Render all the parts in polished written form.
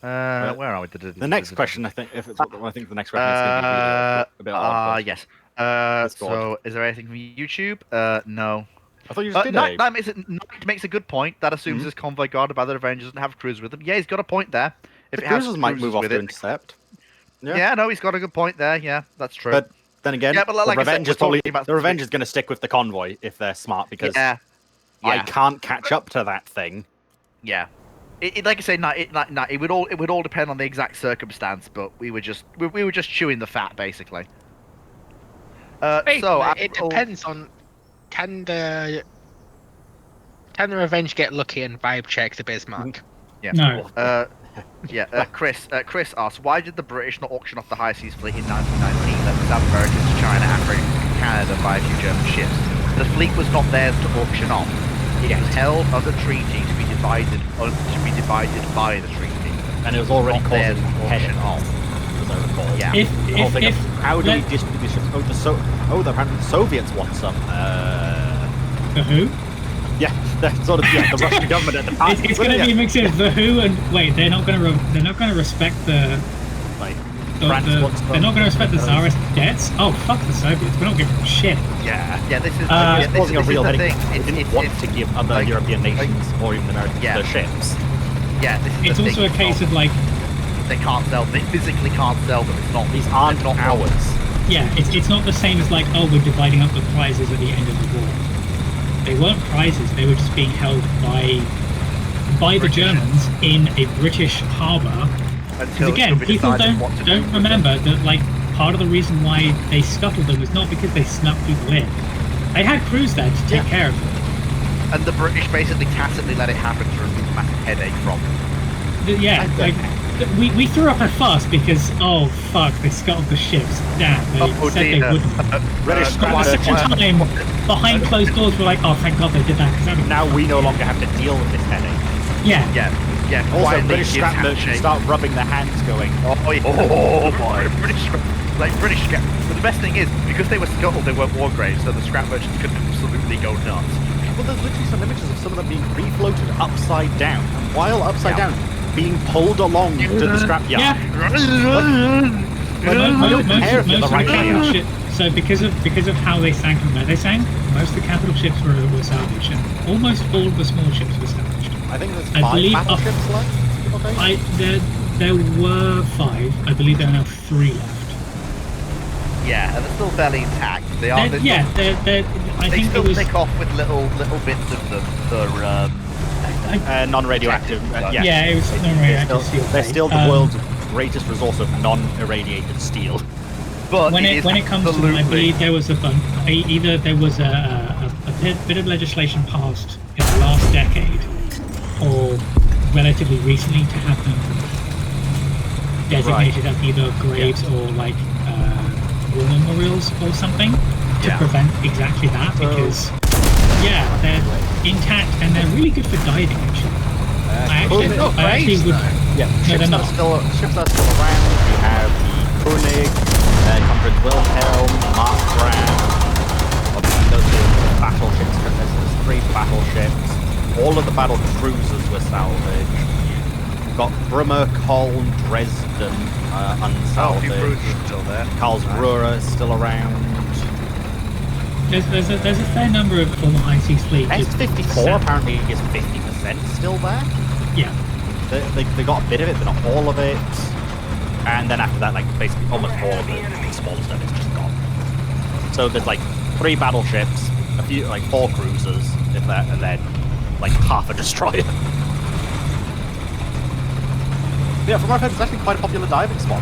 Where are we? The next question, I think, I think the next question is going to be really a bit odd. Yes. Discord. So is there anything from YouTube? No. I thought you just did Knight makes a good point. That assumes this convoy guarded by the Avengers and have cruisers with them. Yeah, he's got a point there. If the it has cruisers might move off with to it, intercept. Yeah, no, he's got a good point there. Yeah, that's true. But then again, yeah, but like the Revenge is probably about the Revenge is going to stick with the convoy if they're smart because yeah. I can't catch up to that thing. Yeah. Like I say, it would all depend on the exact circumstance, but we were just chewing the fat basically. It depends on can the Revenge get lucky and vibe check the Bismarck? Yeah. No. Chris asks, why did the British not auction off the High Seas Fleet in 1919 that the South Americans, China, Africa, Canada buy a few German ships? The fleet was not theirs to auction off. It was held under treaty to be divided by the treaty. And it was already theirs causing to auction off. As I recall. Yeah. How do we distribute the ships? The Soviets want some. The who? Yeah, sort of. Yeah, the Russian government at the time. It's going to be a mix of the who and wait. They're not going to respect the. Like, they're not going to respect the Tsarist debts. Oh fuck the Soviets! We don't give a shit. Yeah. This is causing a real thing. It didn't want to give other European nations or even Americans their ships. Yeah, it's also a case of like they can't sell. They physically can't sell them. It's not. These aren't ours. Yeah, it's not the same as like, oh, we're dividing up the prizes at the end of the war. They weren't prizes; they were just being held by the Germans in a British harbour. Because again, people don't remember that like part of the reason why they scuttled them was not because they snuck people in. They had crews there to take care of them. And the British basically tacitly let it happen to remove a massive headache from them. Yeah, like we threw up a fuss because fuck, they scuttled the ships. Damn, they said they wouldn't. British at the same time, behind closed doors, we're like, oh, thank God they did that. Now we no longer have to deal with this headache. Yeah. Also, British scrap merchants start rubbing their hands, going, boy, British scrap. But the best thing is, because they were scuttled, they weren't war graves, so the scrap merchants could absolutely go nuts. Well, there's literally some images of some of them being refloated upside down, and while upside down, being pulled along to the scrapyard. So because of how they sank and where they sank, most of the capital ships were salvaged, and almost all of the small ships were salvaged. I think there's 5 battleships left. There were 5. I believe there are now 3 left. Yeah, and they're still fairly intact. They are. They still pick off with little bits of them. They're non-radioactive. It was non-radioactive. They're still the world's greatest resource of non-irradiated steel. But when it comes to them, I believe there was either there was a bit of legislation passed in the last decade, or relatively recently, to have them designated as either graves or like war memorials or something to prevent exactly that, because they're intact and they're really good for diving actually. Ships are still around. We have the Koenig, Conrad Wilhelm, Markgraf. Obviously, those are the battleships. There's 3 battleships. All of the battle cruisers were salvaged. We've got Bremer, Köln, Dresden, unsalvaged. Still there. Karlsruhe is still around. There's a fair number of former High Seas Fleet. S-54 apparently is 50% still there. Yeah. They got a bit of it, but not all of it. And then after that, like basically almost all of the smaller stuff is just gone. So there's like 3 battleships, a few, like 4 cruisers, if that, and then like half a destroyer. Yeah, from our head, it's actually quite a popular diving spot.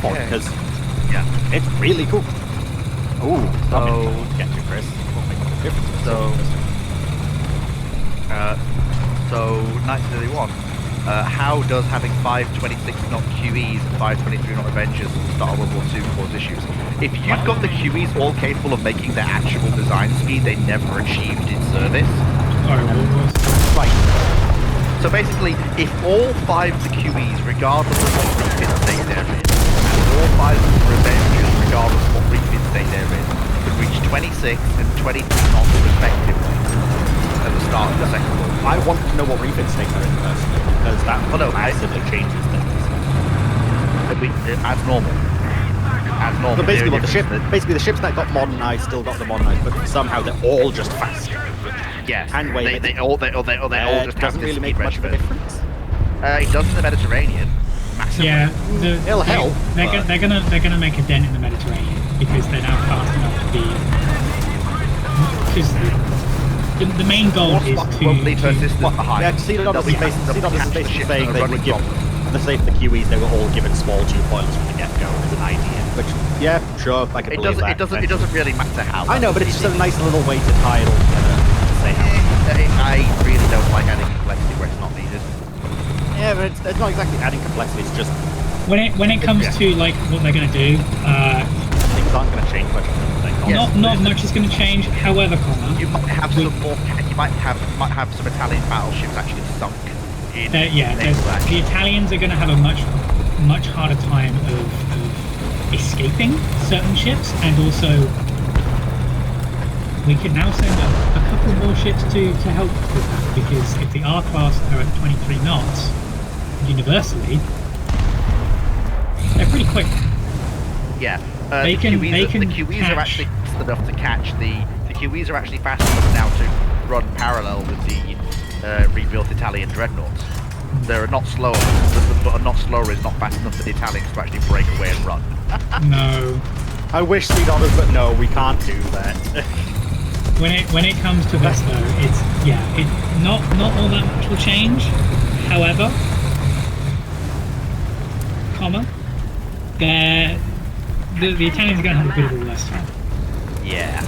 Because it's really cool. Ooh, get you, Chris. So 1931. How does having 526 knot QEs and 523 knot Avengers at the start of World War II cause issues? If you've got the QEs all capable of making their actual design speed they never achieved in service. Right. So basically, if all 5 of the QEs, regardless of what refit state they're in, and all 5 of the Avengers, regardless of what refit state they're in, could reach 26 and 23 knots respectively at the start of the Second World War. I want to know what refit state they're in personally. because that massively changes things. As normal. As normal. But basically, the ships that got modernized still got the modernized, but somehow they're all just faster. Yes. And they all just have doesn't this really make speed much of a regimen. difference. It does in the Mediterranean. Massively. Yeah, It'll help. They're gonna make a dent in the Mediterranean because they're now fast enough to be. Because the main goal is to. Won't leave her sisters behind. Yeah, CDOT is basically saying they were given. Let's say for the QEs, they were all given small 2-pointers from the get-go as an idea. Which, yeah, sure, I can believe that. It doesn't really matter how. I know, but it's just a nice little way to tie it all together. Say how. I really don't like adding complexity where it's not needed. Yeah, but it's not exactly adding complexity. It's just when it comes to like what they're gonna do. Things aren't going to change much. Not much is going to change. However, Connor, you might have some more. You might have some Italian battleships actually sunk. The Italians are going to have a much harder time of escaping certain ships, and also we can now send a couple more ships to help with that, because if the R class are at 23 knots universally, they're pretty quick. Yeah, the QEs are actually fast enough to catch the QEs are actually fast enough now to run parallel with the rebuilt Italian dreadnoughts. They're not slower, but not slower is not fast enough for the Italians to actually break away and run. No. I wish CDOTers, but no, we can't do that. When it comes to this though, it's not all that much will change. However, the Italians are going to have a bit of a worse time. Yeah.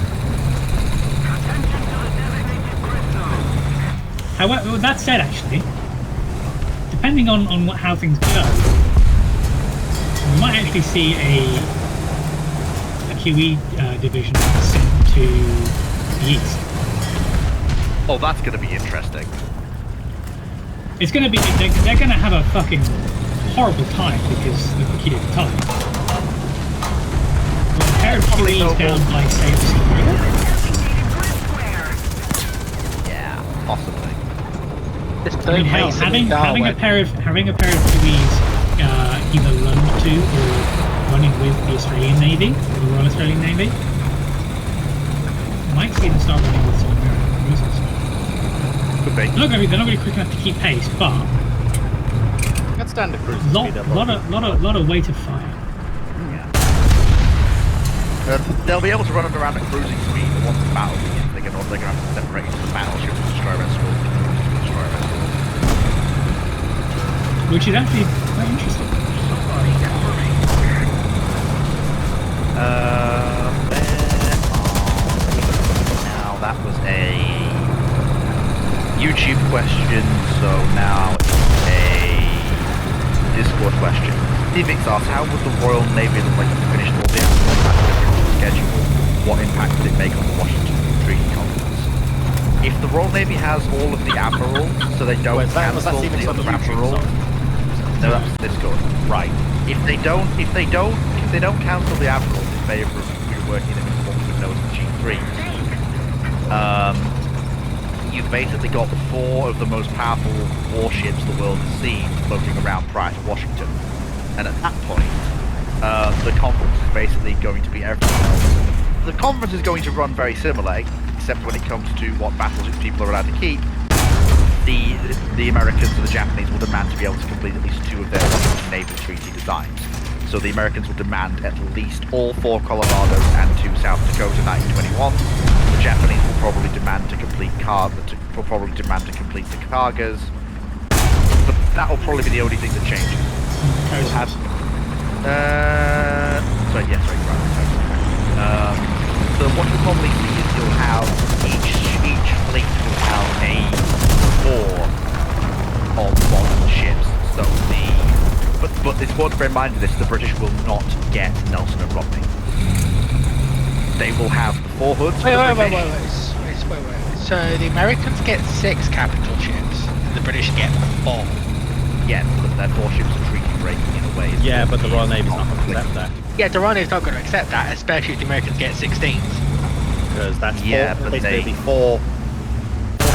However, that said, actually, depending on how things go, we might actually see a QE division sent to the east. Oh, that's going to be interesting. It's going to be they're going to have a fucking horrible time because of the key of the time. Well, a pair of QEs down by say yeah, possibly. I mean, hell, having a pair of QEs either loaned to or running with the Australian Navy, the Royal Australian Navy, might see them start running with some American cruisers. Could be. They're not going to be quick enough to keep pace, but That's standard cruise speed. lot of weight of fire. Yeah. They'll be able to run them around at cruising speed, but once the battle begins, they're going to have to separate into the battleship and destroy vessels. Which is actually quite interesting. Now that was a YouTube question, so now it's a Discord question. Stevix asks, how would the Royal Navy look like if it finished all the schedule? What impact did it make on the Washington Treaty Conference? If the Royal Navy has all of the admirals, so they don't cancel the other admirals. No, that's Discord. Right. If they don't cancel the admirals in favour of reworking them into what we would know as the G3s, you've basically got 4 of the most powerful warships the world has seen floating around prior to Washington. And at that point, the conference is basically going to be everything else. The conference is going to run very similar, except when it comes to what battleships people are allowed to keep. The Americans and the Japanese will demand to be able to complete at least 2 of their naval treaty designs. So the Americans will demand at least all 4 Colorados and 2 South Dakota 1921. The Japanese will probably demand to complete the Kagas. But that will probably be the only thing that changes. You'll have so what you'll probably see is you'll have each fleet will have a 4 of modern ships. So but it's important to bear in mind of this: the British will not get Nelson and Rodney. They will have the 4 hoods. Wait. So the Americans get 6 capital ships, and the British get 4. Yes, but their 4 ships are treaty breaking in a way. Yeah, but the Royal Navy's not going to accept that. Yeah, the Royal Navy's not going to accept that, especially if the Americans get 16s. Because that's but basically 4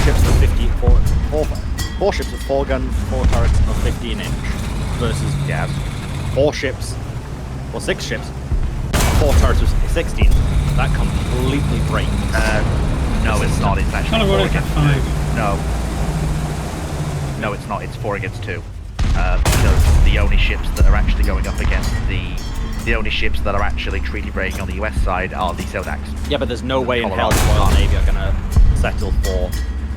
ships for 4 4 ships with 4 guns, 4 turrets of 15 inch versus 4 ships, or 6 ships, 4 turrets of 16. That completely breaks. No, it's not. It's actually Colorado's 4 at against 5. 2. No, it's not. It's 4 against 2. Because the only ships that are actually going up against the only ships that are actually treaty breaking on the US side are the Sodaks. Yeah, but there's no way in hell Colorado the Royal Navy are gonna settle for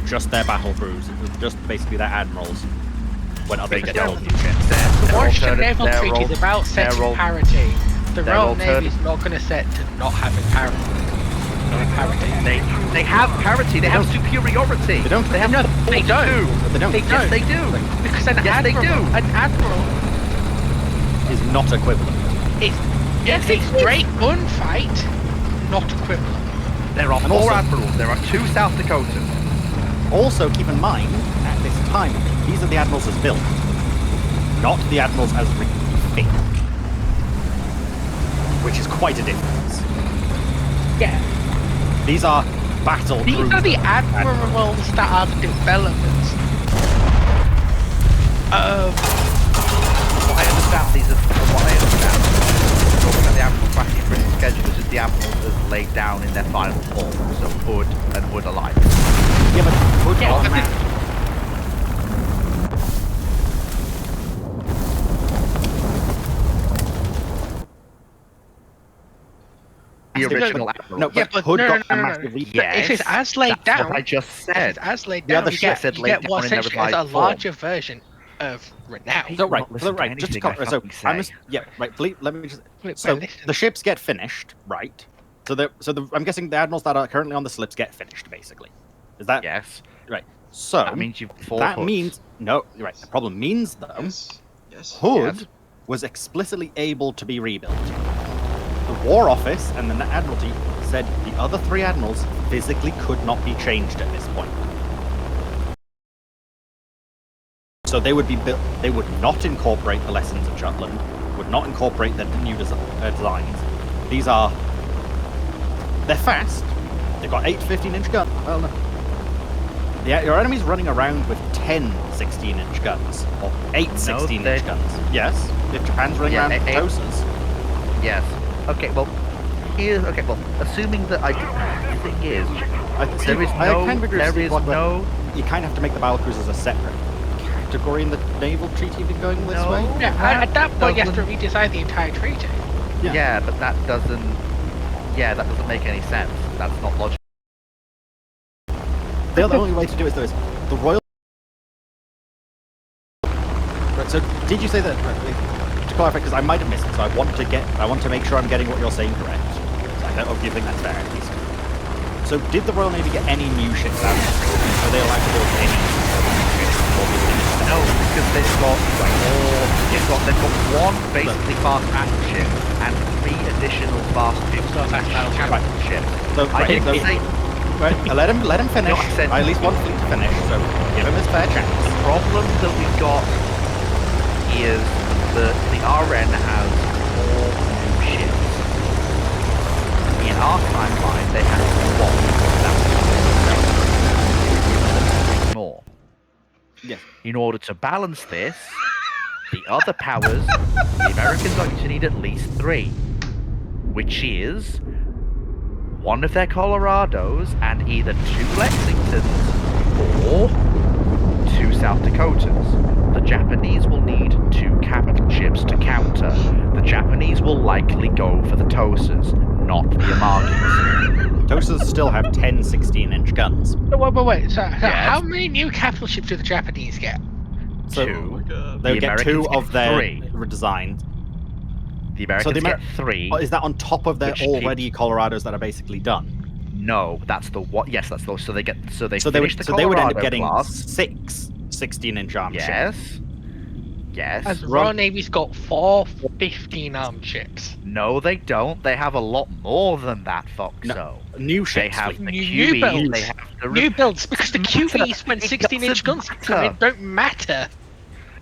just their battle crews, just basically their admirals. When others get don't. killed. The Washington Naval Treaty is about setting parity. The Royal Navy is not going to set to not having parity. They have parity. They have superiority. They don't. They have. No, they don't. They don't. Yes, they do. Because an Yes, they admiral, do. an admiral, Is not equivalent. it's a straight gunfight, not equivalent. There are And 4 also- admirals. There are 2 South Dakotas. Also, keep in mind, at this time, these are the admirals as built, not the admirals as refit, which is quite a difference. Yeah. These are battle These cruisers. are the admirals that are the developments. What I understand, these are from what I understand. Talking about the admiral tracking British schedule, is the admirals as laid down in their final form. So Hood and Hood alike. Yeah, but Hood Yeah, got but mad. The original admiral. No, but Yeah, but Hood no, got no, a no, no. massive lead. Yeah. If it's as laid That's down, what I just if said. it's as laid The down, other you ships get, said you laid get down what in their essentially is a revised form. larger version of Renown. So You're right, not listening to just to anything I so fucking I'm say. just right. Fleet, let me just. Wait, So listen. the ships get finished, right? I'm guessing the admirals that are currently on the slips get finished, basically. Is that Yes. right? So That means you've 4 that hoods. means no. You're right. The problem means though, Yes. Yes. Hood Yes. was explicitly able to be rebuilt. The War Office and the Admiralty said the other 3 admirals physically could not be changed at this point. So they would be built. They would not incorporate the lessons of Jutland. Would not incorporate the new designs. These are. They're fast. They've got 8 15-inch guns. Well, no. Your enemy's running around with 10 16-inch guns or 8 16-inch they- guns. Yes, if Japan's running Yeah, around with 8. Tosas. Yes. Okay, well, assuming that the thing is, there is no, You kind of have to make the battle cruisers a separate category in the naval treaty if you're going this No. way. Yeah, at that point you have to doesn't- redesign the entire treaty. Yeah. but that doesn't make any sense. That's not logical. The only way to do it though is the Royal. Right, so did you say that? To clarify, because I might have missed it, so I want to make sure I'm getting what you're saying correct. So I don't know if you think that's fair, at least. So did the Royal Navy get any new ships out of this? Are they allowed to build any ships? No, because they've got one basically fast action ship and 3 additional fast Right. ships. So, I right, didn't so say right, let him finish. No, I said- I at least want fleet to finish, so give him his fair chance. the problem that we've got is that the RN has 4 new ships. In our timeline, they have 1. That's more. Yes. In order to balance this, the other powers, the Americans are going to need at least 3, which is 1 of their Colorados and either 2 Lexingtons or 2 South Dakotas. The Japanese will need 2 capital ships to counter. The Japanese will likely go for the Tosas, not the Amagis. Tosas still have 10 16-inch guns. Wait. So Yes. how many new capital ships do the Japanese get? So 2. they'll The get Americans 2 of get their 3. designs. The Americans Amer- get 3. Oh, is that on top of their Which already Colorados that are basically done? No, that's the what? Yes, that's those. So they would finish the they would end up Colorado getting class. 6 16-inch armed ships. Yes. Yes. As the Royal Navy's got 4 15-armed ships. No, they don't. They have a lot more than that, Foxo. No, New They ships. have fleet. the New QEs. builds. They have the New builds, because the doesn't matter. QVs when It 16-inch doesn't guns come in matter. don't matter.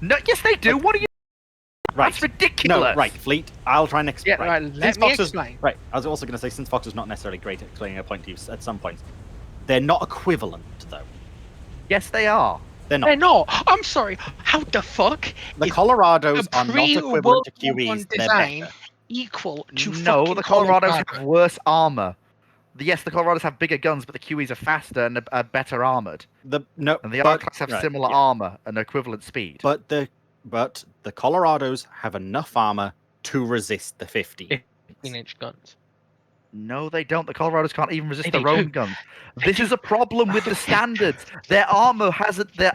No, yes, they do. What are you? Right. That's ridiculous. No, right, Fleet. I'll try and explain. Yeah, right, let Since me Fox is- explain. Right, I was also going to say, since Fox is not necessarily great at explaining a point to you at some points, they're not equivalent, though. Yes, they are. They're not. They're not. I'm sorry. How the fuck The is Colorados a are not pre-World equivalent to War I QEs. They're design better. equal to No, fucking the Colorados Colorado? have worse armor. Yes, the Colorados have bigger guns, but the QEs are faster and are better armored. No, And the but R-Class have right, similar yeah. armor and equivalent speed. But the Colorados have enough armor to resist the 50. 15-inch guns. No, they don't. The Colorados can't even resist They their own do. guns. They This do. is a problem with the standards. Their armor hasn't. The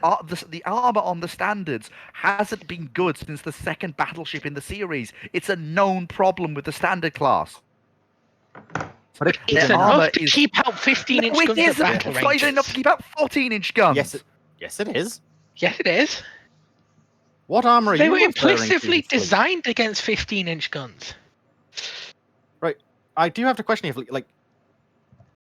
armor on the standards hasn't been good since the second battleship in the series. It's a known problem with the standard class. But It's Their armor enough to is. keep out 15-inch No, it guns at isn't. battle It's not even enough to ranges. keep out 14-inch guns. yes, it is. Yes, it is. What armor are They you were referring to, implicitly Sleep? designed against 15-inch guns. Right. I do have to question if, like,